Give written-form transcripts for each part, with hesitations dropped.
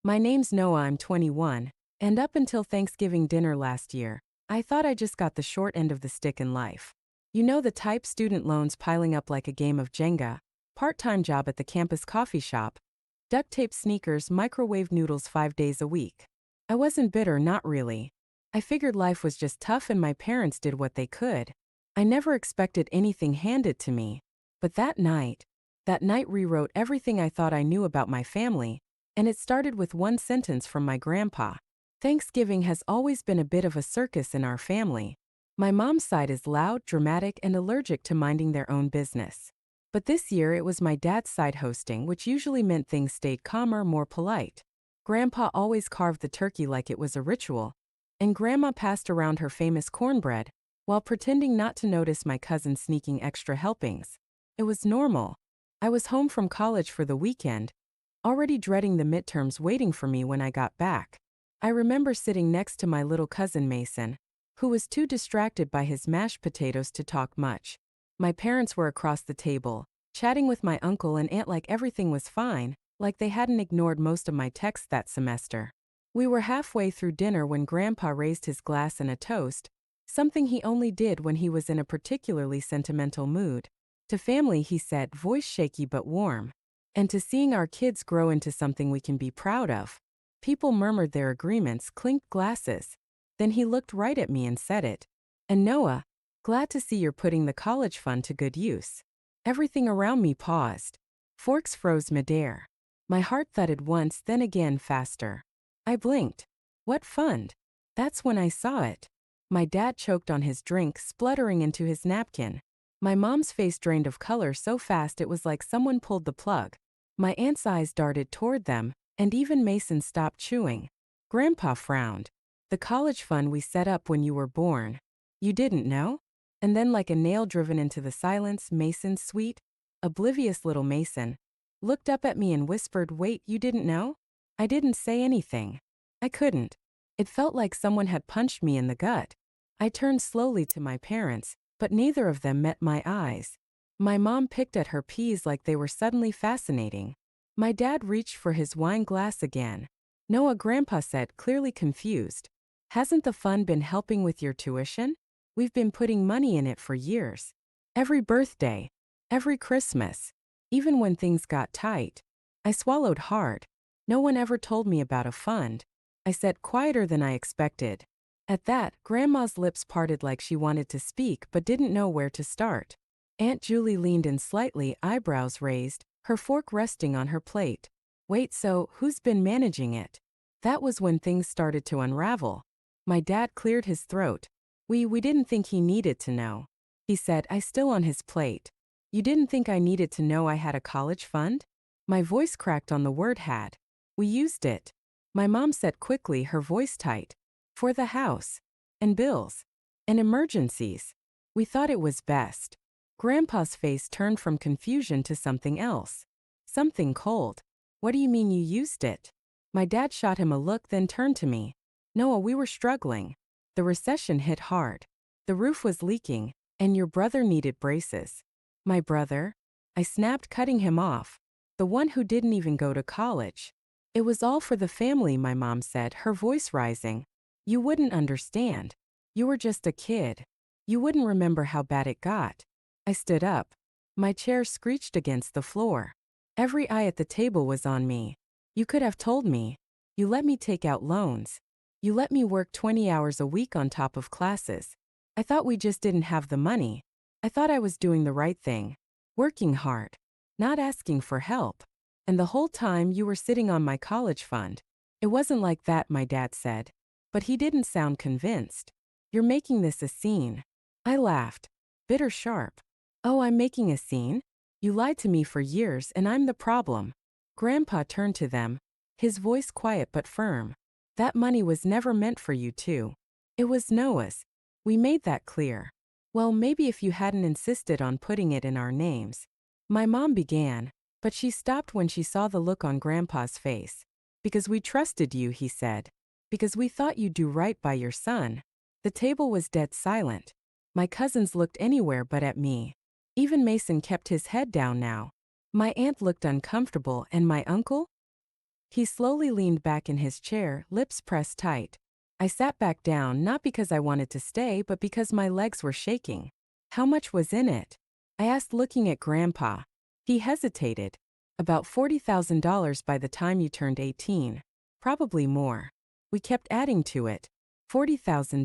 My name's Noah, I'm 21, and up until Thanksgiving dinner last year, I thought I just got the short end of the stick in life. You know the type: student loans piling up like a game of Jenga, part-time job at the campus coffee shop, duct tape sneakers, microwave noodles 5 days a week. I wasn't bitter, not really. I figured life was just tough and my parents did what they could. I never expected anything handed to me. But that night rewrote everything I thought I knew about my family, and it started with one sentence from my grandpa. Thanksgiving has always been a bit of a circus in our family. My mom's side is loud, dramatic, and allergic to minding their own business. But this year it was my dad's side hosting, which usually meant things stayed calmer, more polite. Grandpa always carved the turkey like it was a ritual, and Grandma passed around her famous cornbread, while pretending not to notice my cousin sneaking extra helpings. It was normal. I was home from college for the weekend, already dreading the midterms waiting for me when I got back. I remember sitting next to my little cousin Mason, who was too distracted by his mashed potatoes to talk much. My parents were across the table, chatting with my uncle and aunt like everything was fine, like they hadn't ignored most of my texts that semester. We were halfway through dinner when Grandpa raised his glass in a toast, something he only did when he was in a particularly sentimental mood. To family, he said, voice shaky but warm. And to seeing our kids grow into something we can be proud of. People murmured their agreements, clinked glasses. Then he looked right at me and said it. And Noah, glad to see you're putting the college fund to good use. Everything around me paused. Forks froze midair. My heart thudded once, then again faster. I blinked. What fund? That's when I saw it. My dad choked on his drink, spluttering into his napkin. My mom's face drained of color so fast it was like someone pulled the plug. My aunt's eyes darted toward them, and even Mason stopped chewing. Grandpa frowned. The college fund we set up when you were born. You didn't know? And then, like a nail driven into the silence, Mason, sweet, oblivious little Mason, looked up at me and whispered, wait, you didn't know? I didn't say anything. I couldn't. It felt like someone had punched me in the gut. I turned slowly to my parents, but neither of them met my eyes. My mom picked at her peas like they were suddenly fascinating. My dad reached for his wine glass again. Noah, Grandpa said, clearly confused. Hasn't the fund been helping with your tuition? We've been putting money in it for years. Every birthday. Every Christmas. Even when things got tight. I swallowed hard. No one ever told me about a fund. I said, quieter than I expected. At that, Grandma's lips parted like she wanted to speak but didn't know where to start. Aunt Julie leaned in slightly, eyebrows raised, her fork resting on her plate. Wait, so who's been managing it? That was when things started to unravel. My dad cleared his throat. We didn't think he needed to know. He said, I still on his plate. You didn't think I needed to know I had a college fund? My voice cracked on the word had. We used it. My mom said quickly, her voice tight. For the house. And bills. And emergencies. We thought it was best. Grandpa's face turned from confusion to something else. Something cold. What do you mean you used it? My dad shot him a look, then turned to me. Noah, we were struggling. The recession hit hard. The roof was leaking, and your brother needed braces. My brother? I snapped, cutting him off. The one who didn't even go to college. It was all for the family, my mom said, her voice rising. You wouldn't understand. You were just a kid. You wouldn't remember how bad it got. I stood up. My chair screeched against the floor. Every eye at the table was on me. You could have told me. You let me take out loans. You let me work 20 hours a week on top of classes. I thought we just didn't have the money. I thought I was doing the right thing. Working hard. Not asking for help. And the whole time you were sitting on my college fund. It wasn't like that, my dad said. But he didn't sound convinced. You're making this a scene. I laughed. Bitter sharp. Oh, I'm making a scene? You lied to me for years and I'm the problem. Grandpa turned to them, his voice quiet but firm. That money was never meant for you two. It was Noah's. We made that clear. Well, maybe if you hadn't insisted on putting it in our names. My mom began, but she stopped when she saw the look on Grandpa's face. Because we trusted you, he said. Because we thought you'd do right by your son. The table was dead silent. My cousins looked anywhere but at me. Even Mason kept his head down now. My aunt looked uncomfortable, and my uncle? He slowly leaned back in his chair, lips pressed tight. I sat back down not because I wanted to stay but because my legs were shaking. How much was in it? I asked, looking at Grandpa. He hesitated. About $40,000 by the time you turned 18. Probably more. We kept adding to it. $40,000.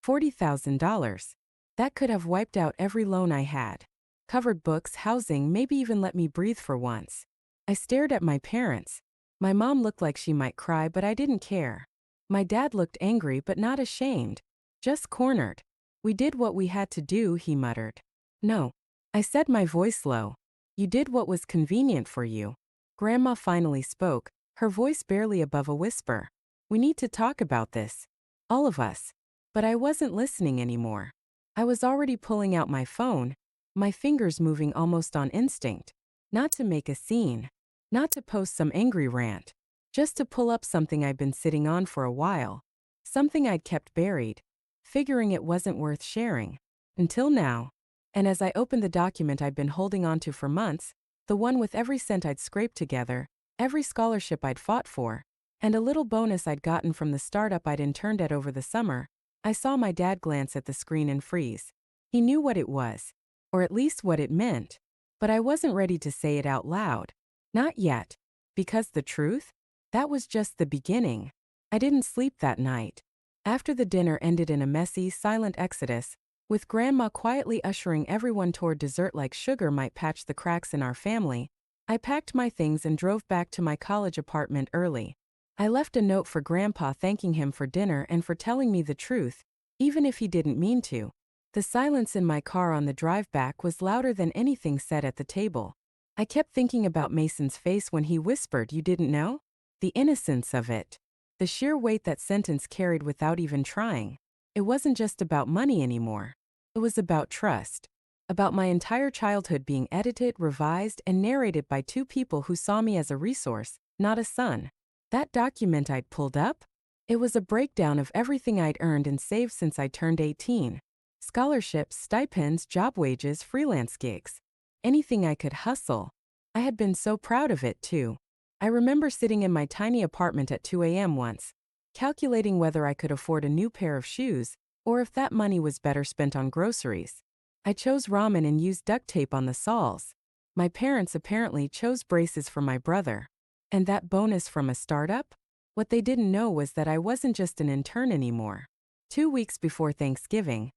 $40,000. That could have wiped out every loan I had. Covered books, housing, maybe even let me breathe for once. I stared at my parents. My mom looked like she might cry, but I didn't care. My dad looked angry but not ashamed. Just cornered. We did what we had to do, he muttered. No. I said, my voice low. You did what was convenient for you. Grandma finally spoke, her voice barely above a whisper. We need to talk about this. All of us. But I wasn't listening anymore. I was already pulling out my phone, my fingers moving almost on instinct. Not to make a scene. Not to post some angry rant. Just to pull up something I'd been sitting on for a while. Something I'd kept buried, figuring it wasn't worth sharing. Until now. And as I opened the document I'd been holding onto for months, the one with every cent I'd scraped together, every scholarship I'd fought for, and a little bonus I'd gotten from the startup I'd interned at over the summer, I saw my dad glance at the screen and freeze. He knew what it was, or at least what it meant, but I wasn't ready to say it out loud. Not yet. Because the truth? That was just the beginning. I didn't sleep that night. After the dinner ended in a messy, silent exodus, with Grandma quietly ushering everyone toward dessert like sugar might patch the cracks in our family, I packed my things and drove back to my college apartment early. I left a note for Grandpa thanking him for dinner and for telling me the truth, even if he didn't mean to. The silence in my car on the drive back was louder than anything said at the table. I kept thinking about Mason's face when he whispered, "You didn't know?" The innocence of it. The sheer weight that sentence carried without even trying. It wasn't just about money anymore. It was about trust. About my entire childhood being edited, revised, and narrated by two people who saw me as a resource, not a son. That document I'd pulled up? It was a breakdown of everything I'd earned and saved since I turned 18. Scholarships, stipends, job wages, freelance gigs. Anything I could hustle. I had been so proud of it, too. I remember sitting in my tiny apartment at 2 a.m. once, calculating whether I could afford a new pair of shoes, or if that money was better spent on groceries. I chose ramen and used duct tape on the soles. My parents apparently chose braces for my brother. And that bonus from a startup? What they didn't know was that I wasn't just an intern anymore. 2 weeks before Thanksgiving,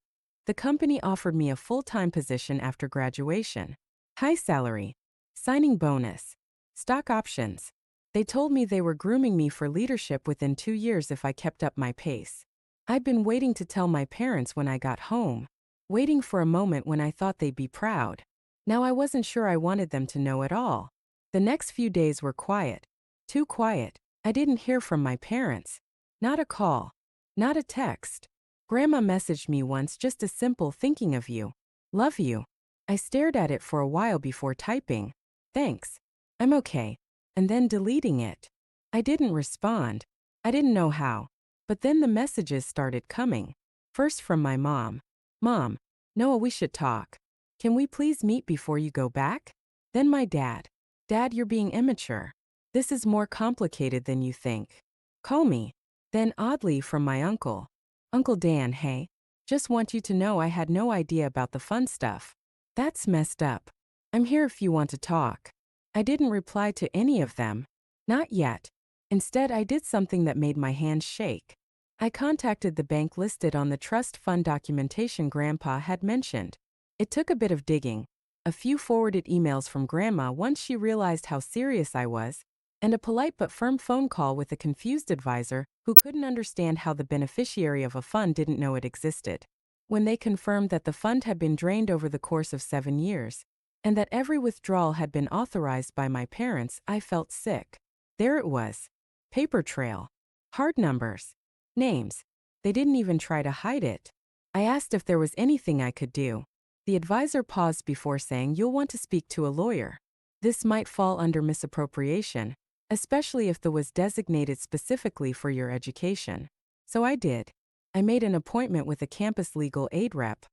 the company offered me a full-time position after graduation. High salary, signing bonus, stock options. They told me they were grooming me for leadership within 2 years if I kept up my pace. I'd been waiting to tell my parents when I got home, waiting for a moment when I thought they'd be proud. Now I wasn't sure I wanted them to know at all. The next few days were quiet. Too quiet. I didn't hear from my parents. Not a call. Not a text. Grandma messaged me once, just a simple "thinking of you. Love you." I stared at it for a while before typing, "Thanks. I'm okay," and then deleting it. I didn't respond. I didn't know how. But then the messages started coming. First from my mom. "Mom, Noah, we should talk. Can we please meet before you go back?" Then my dad. "Dad, you're being immature. This is more complicated than you think. Call me." Then oddly from my uncle. "Uncle Dan, hey. Just want you to know I had no idea about the fun stuff. That's messed up. I'm here if you want to talk." I didn't reply to any of them. Not yet. Instead, I did something that made my hands shake. I contacted the bank listed on the trust fund documentation Grandpa had mentioned. It took a bit of digging, a few forwarded emails from Grandma once she realized how serious I was, and a polite but firm phone call with a confused advisor who couldn't understand how the beneficiary of a fund didn't know it existed. When they confirmed that the fund had been drained over the course of 7 years, and that every withdrawal had been authorized by my parents, I felt sick. There it was. Paper trail. Hard numbers. Names. They didn't even try to hide it. I asked if there was anything I could do. The advisor paused before saying, "You'll want to speak to a lawyer. This might fall under misappropriation, especially if the was designated specifically for your education." So I did. I made an appointment with a campus legal aid rep.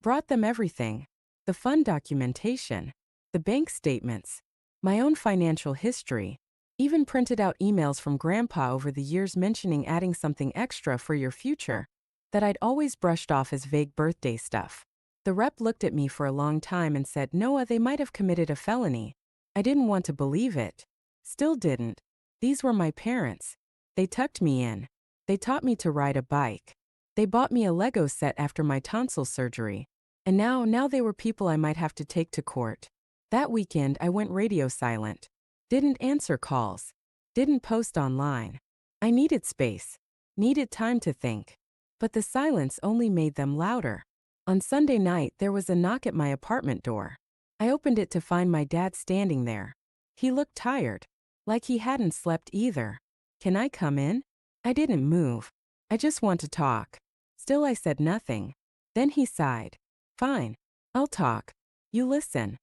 Brought them everything. The fund documentation. The bank statements. My own financial history. Even printed out emails from Grandpa over the years mentioning adding something extra for your future that I'd always brushed off as vague birthday stuff. The rep looked at me for a long time and said, "Noah, they might have committed a felony." I didn't want to believe it. Still didn't. These were my parents. They tucked me in. They taught me to ride a bike. They bought me a Lego set after my tonsil surgery. And now they were people I might have to take to court. That weekend I went radio silent. Didn't answer calls. Didn't post online. I needed space. Needed time to think. But the silence only made them louder. On Sunday night there was a knock at my apartment door. I opened it to find my dad standing there. He looked tired. Like he hadn't slept either. "Can I come in?" I didn't move. "I just want to talk." Still I said nothing. Then he sighed. "Fine. I'll talk. You listen."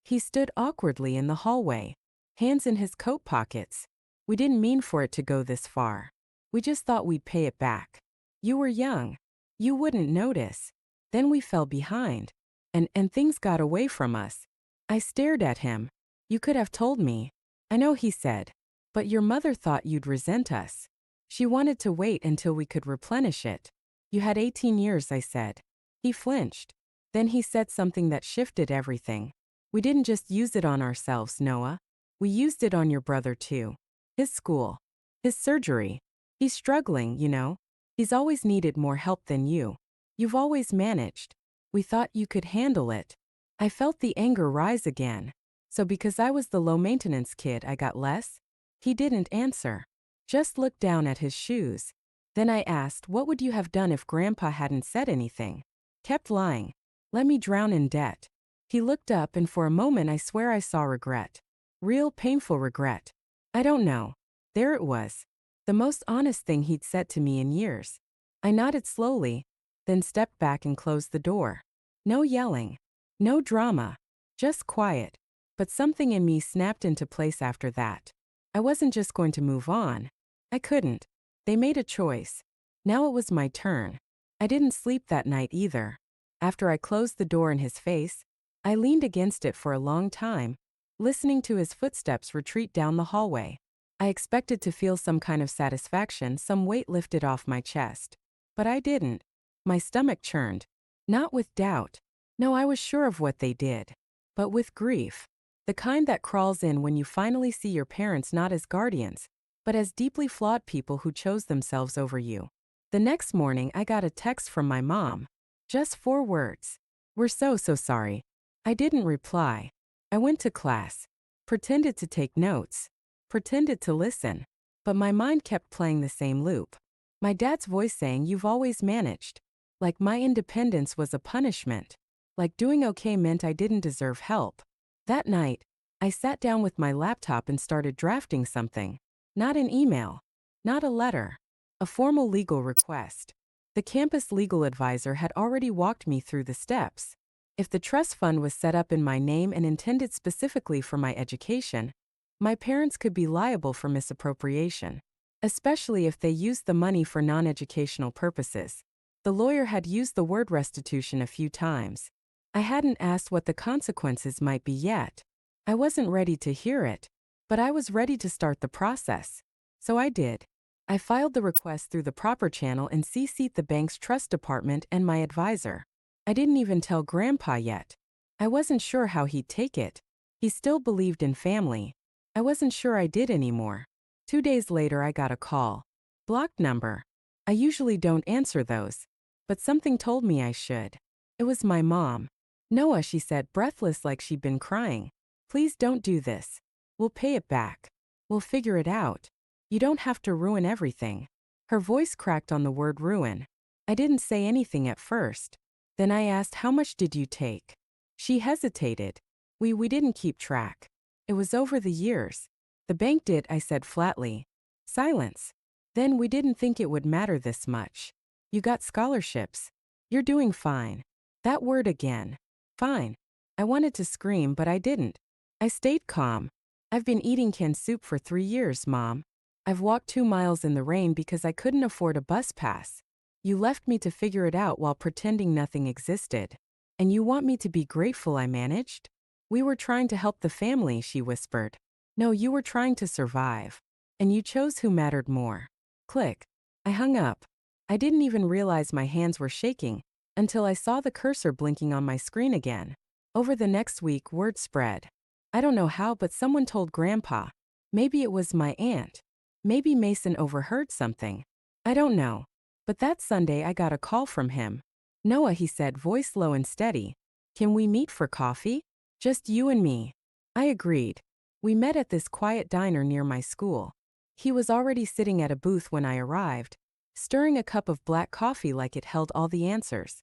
He stood awkwardly in the hallway, hands in his coat pockets. "We didn't mean for it to go this far. We just thought we'd pay it back. You were young. You wouldn't notice. Then we fell behind. And things got away from us." I stared at him. "You could have told me." "I know," he said. "But your mother thought you'd resent us. She wanted to wait until we could replenish it." "You had 18 years," I said. He flinched. Then he said something that shifted everything. "We didn't just use it on ourselves, Noah. We used it on your brother too. His school. His surgery. He's struggling, you know. He's always needed more help than you. You've always managed. We thought you could handle it." I felt the anger rise again. So because I was the low-maintenance kid I got less? He didn't answer. Just looked down at his shoes. Then I asked, "What would you have done if Grandpa hadn't said anything?" "Kept lying. Let me drown in debt." He looked up and for a moment I swear I saw regret. Real painful regret. I don't know. There it was. The most honest thing he'd said to me in years. I nodded slowly, then stepped back and closed the door. No yelling. No drama. Just quiet. But something in me snapped into place after that. I wasn't just going to move on. I couldn't. They made a choice. Now it was my turn. I didn't sleep that night either. After I closed the door in his face, I leaned against it for a long time, listening to his footsteps retreat down the hallway. I expected to feel some kind of satisfaction, some weight lifted off my chest. But I didn't. My stomach churned. Not with doubt. No, I was sure of what they did. But with grief. The kind that crawls in when you finally see your parents not as guardians, but as deeply flawed people who chose themselves over you. The next morning I got a text from my mom. Just 4 words. "We're so sorry." I didn't reply. I went to class. Pretended to take notes. Pretended to listen. But my mind kept playing the same loop. My dad's voice saying, "You've always managed." Like my independence was a punishment. Like doing okay meant I didn't deserve help. That night, I sat down with my laptop and started drafting something. Not an email. Not a letter. A formal legal request. The campus legal advisor had already walked me through the steps. If the trust fund was set up in my name and intended specifically for my education, my parents could be liable for misappropriation, especially if they used the money for non-educational purposes. The lawyer had used the word restitution a few times. I hadn't asked what the consequences might be yet. I wasn't ready to hear it, but I was ready to start the process. So I did. I filed the request through the proper channel and CC'd the bank's trust department and my advisor. I didn't even tell Grandpa yet. I wasn't sure how he'd take it. He still believed in family. I wasn't sure I did anymore. 2 days later I got a call. Blocked number. I usually don't answer those, but something told me I should. It was my mom. "Noah," she said, breathless like she'd been crying. "Please don't do this. We'll pay it back. We'll figure it out. You don't have to ruin everything." Her voice cracked on the word ruin. I didn't say anything at first. Then I asked, "How much did you take?" She hesitated. We didn't keep track. It was over the years. "The bank did," I said flatly. Silence. Then, "We didn't think it would matter this much. You got scholarships. You're doing fine." That word again. Fine. I wanted to scream, but I didn't. I stayed calm. "I've been eating canned soup for 3 years, Mom. I've walked 2 miles in the rain because I couldn't afford a bus pass. You left me to figure it out while pretending nothing existed. And you want me to be grateful I managed?" "We were trying to help the family," she whispered. No, you were trying to survive. And you chose who mattered more. Click. I hung up. I didn't even realize my hands were shaking until I saw the cursor blinking on my screen again. Over the next week, word spread. I don't know how, but someone told Grandpa. Maybe it was my aunt. Maybe Mason overheard something. I don't know. But that Sunday I got a call from him. Noah, he said, voice low and steady. Can we meet for coffee? Just you and me. I agreed. We met at this quiet diner near my school. He was already sitting at a booth when I arrived, stirring a cup of black coffee like it held all the answers.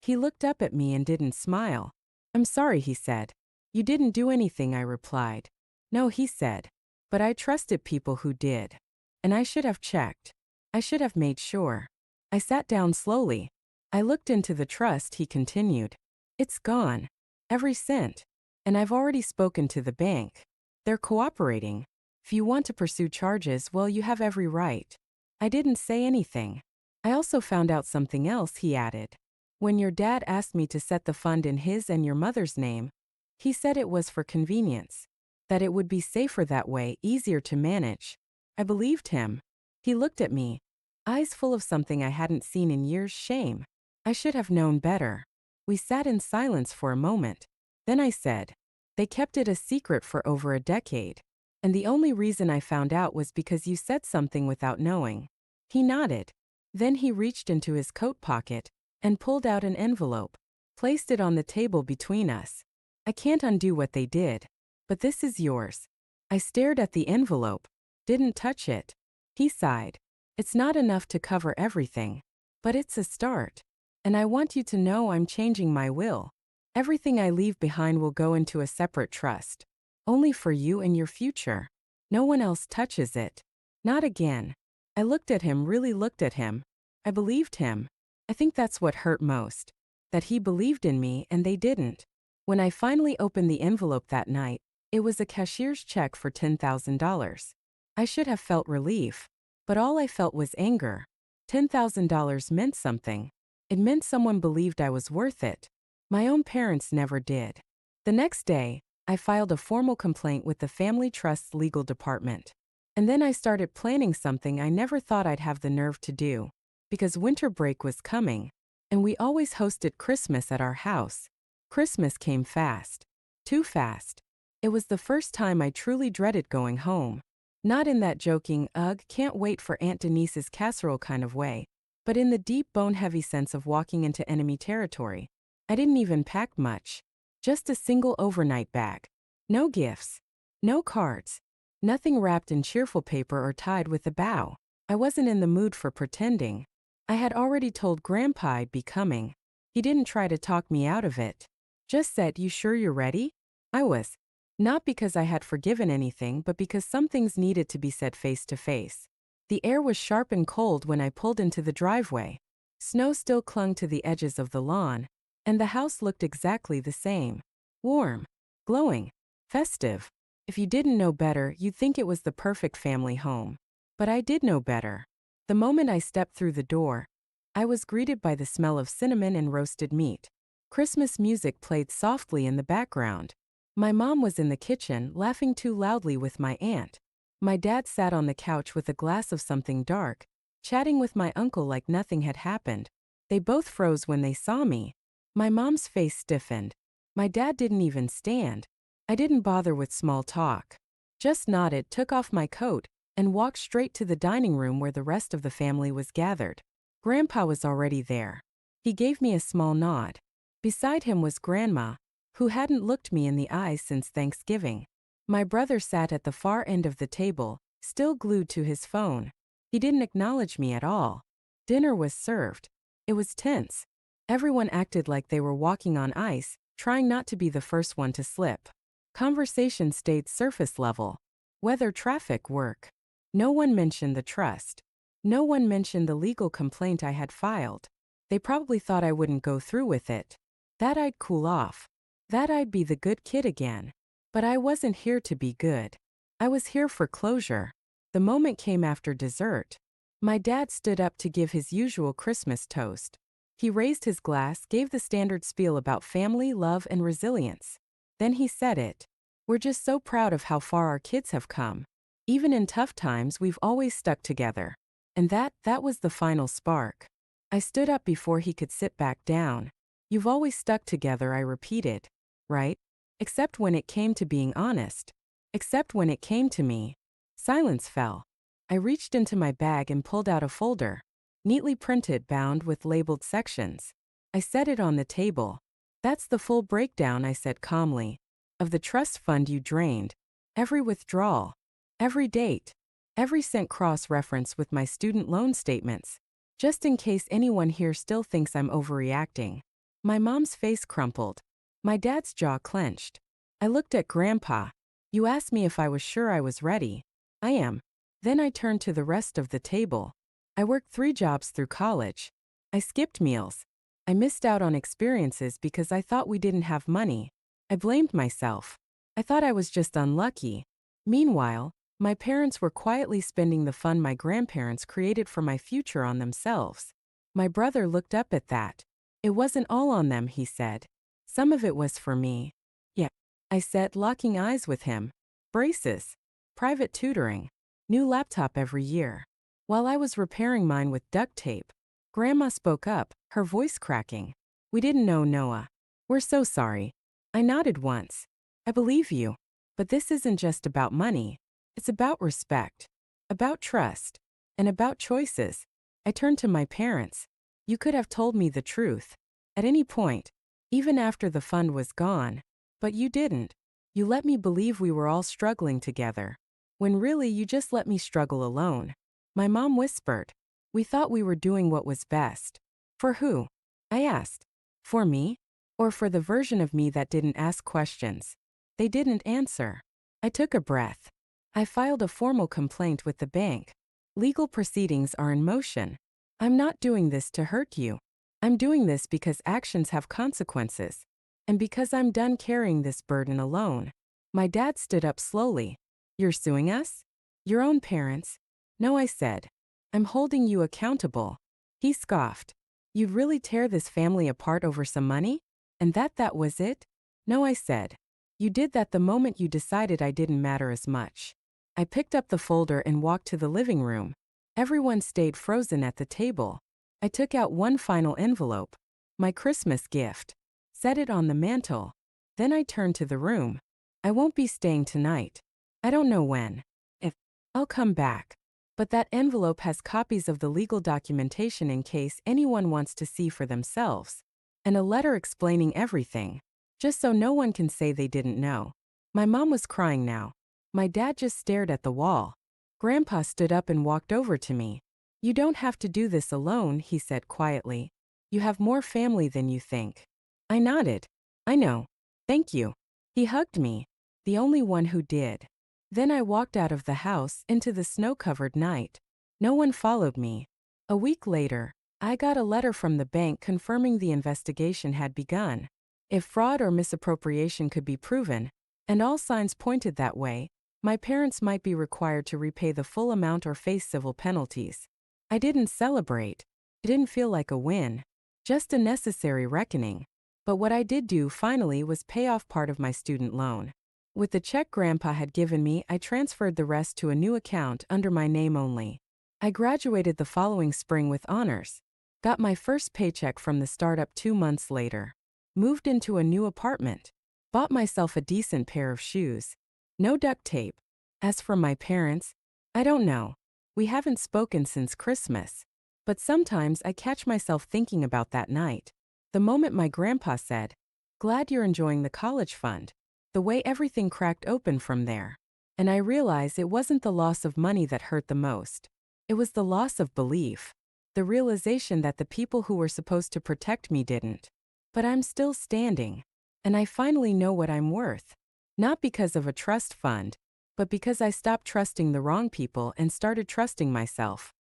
He looked up at me and didn't smile. I'm sorry, he said. You didn't do anything, I replied. No, he said. But I trusted people who did. And I should have checked. I should have made sure. I sat down slowly. I looked into the trust, he continued. It's gone. Every cent. And I've already spoken to the bank. They're cooperating. If you want to pursue charges, well, you have every right. I didn't say anything. I also found out something else, he added. When your dad asked me to set the fund in his and your mother's name, he said it was for convenience, that it would be safer that way, easier to manage. I believed him. He looked at me, eyes full of something I hadn't seen in years, shame. I should have known better. We sat in silence for a moment. Then I said, they kept it a secret for over a decade. And the only reason I found out was because you said something without knowing. He nodded. Then he reached into his coat pocket and pulled out an envelope, placed it on the table between us. I can't undo what they did, but this is yours. I stared at the envelope, didn't touch it. He sighed. It's not enough to cover everything, but it's a start. And I want you to know I'm changing my will. Everything I leave behind will go into a separate trust. Only for you and your future. No one else touches it. Not again. I looked at him, really looked at him. I believed him. I think that's what hurt most. That he believed in me and they didn't. When I finally opened the envelope that night, it was a cashier's check for $10,000. I should have felt relief. But all I felt was anger. $10,000 meant something. It meant someone believed I was worth it. My own parents never did. The next day, I filed a formal complaint with the Family Trust's legal department. And then I started planning something I never thought I'd have the nerve to do. Because winter break was coming, and we always hosted Christmas at our house. Christmas came fast. Too fast. It was the first time I truly dreaded going home. Not in that joking, ugh, can't wait for Aunt Denise's casserole kind of way, but in the deep bone-heavy sense of walking into enemy territory. I didn't even pack much. Just a single overnight bag. No gifts. No cards. Nothing wrapped in cheerful paper or tied with a bow. I wasn't in the mood for pretending. I had already told Grandpa I'd be coming. He didn't try to talk me out of it. Just said, you sure you're ready? I was. Not because I had forgiven anything, but because some things needed to be said face to face. The air was sharp and cold when I pulled into the driveway. Snow still clung to the edges of the lawn, and the house looked exactly the same. Warm, glowing, festive. If you didn't know better, you'd think it was the perfect family home. But I did know better. The moment I stepped through the door, I was greeted by the smell of cinnamon and roasted meat. Christmas music played softly in the background. My mom was in the kitchen, laughing too loudly with my aunt. My dad sat on the couch with a glass of something dark, chatting with my uncle like nothing had happened. They both froze when they saw me. My mom's face stiffened. My dad didn't even stand. I didn't bother with small talk. Just nodded, took off my coat, and walked straight to the dining room where the rest of the family was gathered. Grandpa was already there. He gave me a small nod. Beside him was Grandma, who hadn't looked me in the eyes since Thanksgiving. My brother sat at the far end of the table, still glued to his phone. He didn't acknowledge me at all. Dinner was served. It was tense. Everyone acted like they were walking on ice, trying not to be the first one to slip. Conversation stayed surface level. Weather, traffic, work. No one mentioned the trust. No one mentioned the legal complaint I had filed. They probably thought I wouldn't go through with it. That I'd cool off. That I'd be the good kid again. But I wasn't here to be good. I was here for closure. The moment came after dessert. My dad stood up to give his usual Christmas toast. He raised his glass, gave the standard spiel about family, love, and resilience. Then he said it. We're just so proud of how far our kids have come. Even in tough times, we've always stuck together. And that was the final spark. I stood up before he could sit back down. You've always stuck together, I repeated. Right? Except when it came to being honest. Except when it came to me. Silence fell. I reached into my bag and pulled out a folder, neatly printed, bound with labeled sections. I set it on the table. That's the full breakdown, I said calmly, of the trust fund you drained. Every withdrawal, every date, every cent cross-reference with my student loan statements. Just in case anyone here still thinks I'm overreacting. My mom's face crumpled. My dad's jaw clenched. I looked at Grandpa. You asked me if I was sure I was ready. I am. Then I turned to the rest of the table. I worked 3 jobs through college. I skipped meals. I missed out on experiences because I thought we didn't have money. I blamed myself. I thought I was just unlucky. Meanwhile, my parents were quietly spending the fund my grandparents created for my future on themselves. My brother looked up at that. It wasn't all on them, he said. Some of it was for me. Yeah, I said, locking eyes with him. Braces. Private tutoring. New laptop every year. While I was repairing mine with duct tape, Grandma spoke up, her voice cracking. We didn't know, Noah. We're so sorry. I nodded once. I believe you. But this isn't just about money. It's about respect. About trust. And about choices. I turned to my parents. You could have told me the truth. At any point. Even after the fund was gone. But you didn't. You let me believe we were all struggling together. When really you just let me struggle alone. My mom whispered. We thought we were doing what was best. For who? I asked. For me? Or for the version of me that didn't ask questions? They didn't answer. I took a breath. I filed a formal complaint with the bank. Legal proceedings are in motion. I'm not doing this to hurt you. I'm doing this because actions have consequences. And because I'm done carrying this burden alone. My dad stood up slowly. You're suing us? Your own parents? No, I said. I'm holding you accountable. He scoffed. You'd really tear this family apart over some money? And that was it? No, I said. You did that the moment you decided I didn't matter as much. I picked up the folder and walked to the living room. Everyone stayed frozen at the table. I took out one final envelope. My Christmas gift. Set it on the mantel. Then I turned to the room. I won't be staying tonight. I don't know when. If I'll come back. But that envelope has copies of the legal documentation in case anyone wants to see for themselves. And a letter explaining everything. Just so no one can say they didn't know. My mom was crying now. My dad just stared at the wall. Grandpa stood up and walked over to me. You don't have to do this alone, he said quietly. You have more family than you think. I nodded. I know. Thank you. He hugged me. The only one who did. Then I walked out of the house into the snow-covered night. No one followed me. A week later, I got a letter from the bank confirming the investigation had begun. If fraud or misappropriation could be proven, and all signs pointed that way, my parents might be required to repay the full amount or face civil penalties. I didn't celebrate. It didn't feel like a win. Just a necessary reckoning. But what I did do finally was pay off part of my student loan. With the check Grandpa had given me, I transferred the rest to a new account under my name only. I graduated the following spring with honors. Got my first paycheck from the startup 2 months later. Moved into a new apartment. Bought myself a decent pair of shoes. No duct tape. As for my parents, I don't know. We haven't spoken since Christmas. But sometimes I catch myself thinking about that night. The moment my grandpa said, "Glad you're enjoying the college fund." The way everything cracked open from there. And I realized it wasn't the loss of money that hurt the most. It was the loss of belief. The realization that the people who were supposed to protect me didn't. But I'm still standing. And I finally know what I'm worth. Not because of a trust fund, but because I stopped trusting the wrong people and started trusting myself.